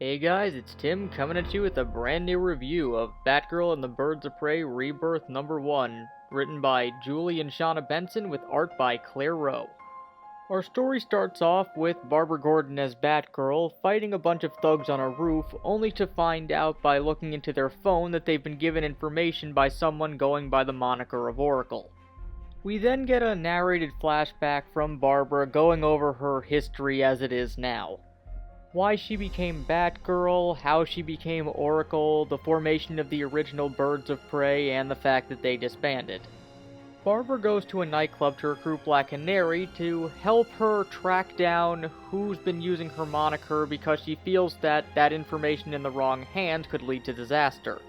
Hey guys, it's Tim coming at you with a brand new review of Batgirl and the Birds of Prey Rebirth number 1, written by Julie and Shauna Benson with art by Claire Rowe. Our story starts off with Barbara Gordon as Batgirl fighting a bunch of thugs on a roof, only to find out by looking into their phone that they've been given information by someone going by the moniker of Oracle. We then get a narrated flashback from Barbara going over her history as it is now. Why she became Batgirl, how she became Oracle, the formation of the original Birds of Prey, and the fact that they disbanded. Barbara goes to a nightclub to recruit Black Canary to help her track down who's been using her moniker because she feels that that information in the wrong hands could lead to disaster.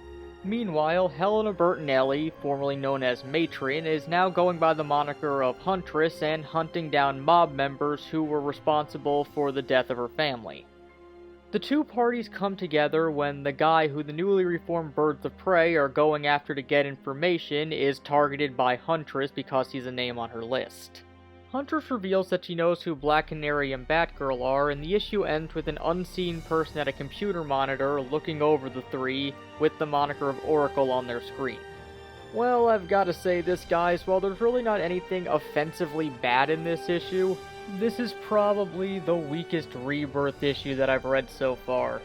Meanwhile, Helena Bertinelli, formerly known as Matron, is now going by the moniker of Huntress and hunting down mob members who were responsible for the death of her family. The two parties come together when the guy who the newly reformed Birds of Prey are going after to get information is targeted by Huntress because he's a name on her list. Huntress reveals that she knows who Black Canary and Batgirl are, and the issue ends with an unseen person at a computer monitor looking over the three with the moniker of Oracle on their screen. Well, I've gotta say this, guys, while there's really not anything offensively bad in this issue, this is probably the weakest Rebirth issue that I've read so far.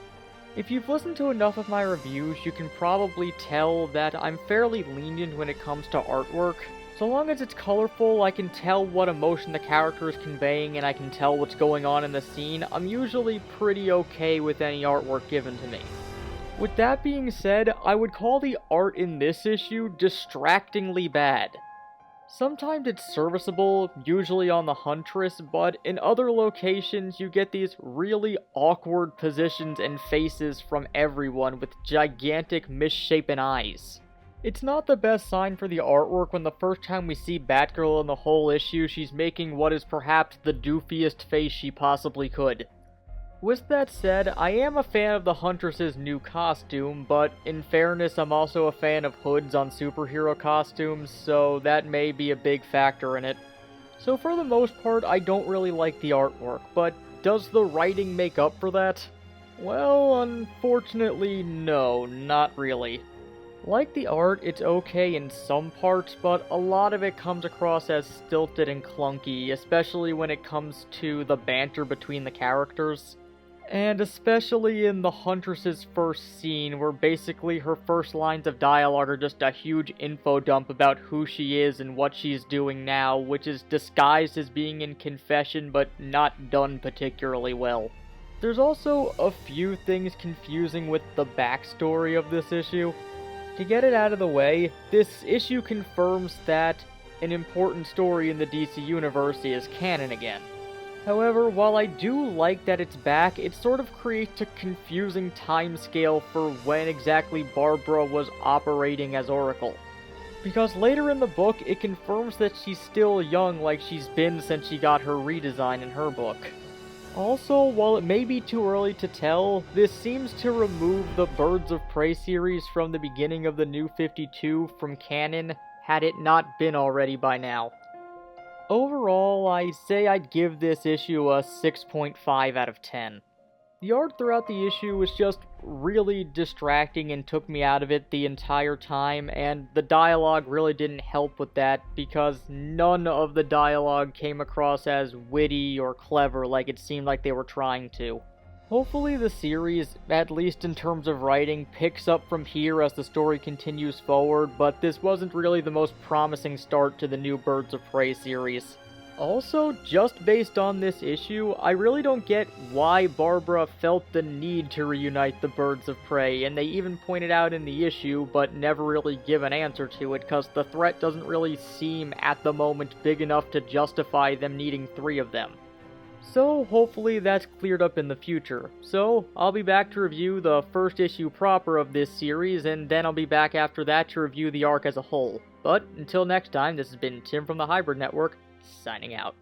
If you've listened to enough of my reviews, you can probably tell that I'm fairly lenient when it comes to artwork. So long as it's colorful, I can tell what emotion the character is conveying, and I can tell what's going on in the scene, I'm usually pretty okay with any artwork given to me. With that being said, I would call the art in this issue distractingly bad. Sometimes it's serviceable, usually on the Huntress, but in other locations you get these really awkward positions and faces from everyone with gigantic misshapen eyes. It's not the best sign for the artwork when the first time we see Batgirl in the whole issue, she's making what is perhaps the doofiest face she possibly could. With that said, I am a fan of the Huntress's new costume, but in fairness, I'm also a fan of hoods on superhero costumes, so that may be a big factor in it. So for the most part, I don't really like the artwork, but does the writing make up for that? Well, unfortunately, no, not really. Like the art, it's okay in some parts, but a lot of it comes across as stilted and clunky, especially when it comes to the banter between the characters. And especially in the Huntress's first scene, where basically her first lines of dialogue are just a huge info dump about who she is and what she's doing now, which is disguised as being in confession but not done particularly well. There's also a few things confusing with the backstory of this issue. To get it out of the way, this issue confirms that an important story in the DC universe is canon again. However, while I do like that it's back, it sort of creates a confusing timescale for when exactly Barbara was operating as Oracle. Because later in the book, it confirms that she's still young like she's been since she got her redesign in her book. Also, while it may be too early to tell, this seems to remove the Birds of Prey series from the beginning of the New 52 from canon, had it not been already by now. Overall, I'd say I'd give this issue a 6.5 out of 10. The art throughout the issue was just really distracting and took me out of it the entire time, and the dialogue really didn't help with that because none of the dialogue came across as witty or clever like it seemed like they were trying to. Hopefully the series, at least in terms of writing, picks up from here as the story continues forward, but this wasn't really the most promising start to the new Birds of Prey series. Also, just based on this issue, I really don't get why Barbara felt the need to reunite the Birds of Prey, and they even pointed out in the issue, but never really give an answer to it, because the threat doesn't really seem at the moment big enough to justify them needing 3 of them. So hopefully that's cleared up in the future. So I'll be back to review the first issue proper of this series, and then I'll be back after that to review the arc as a whole. But until next time, this has been Tim from the Hybrid Network, signing out.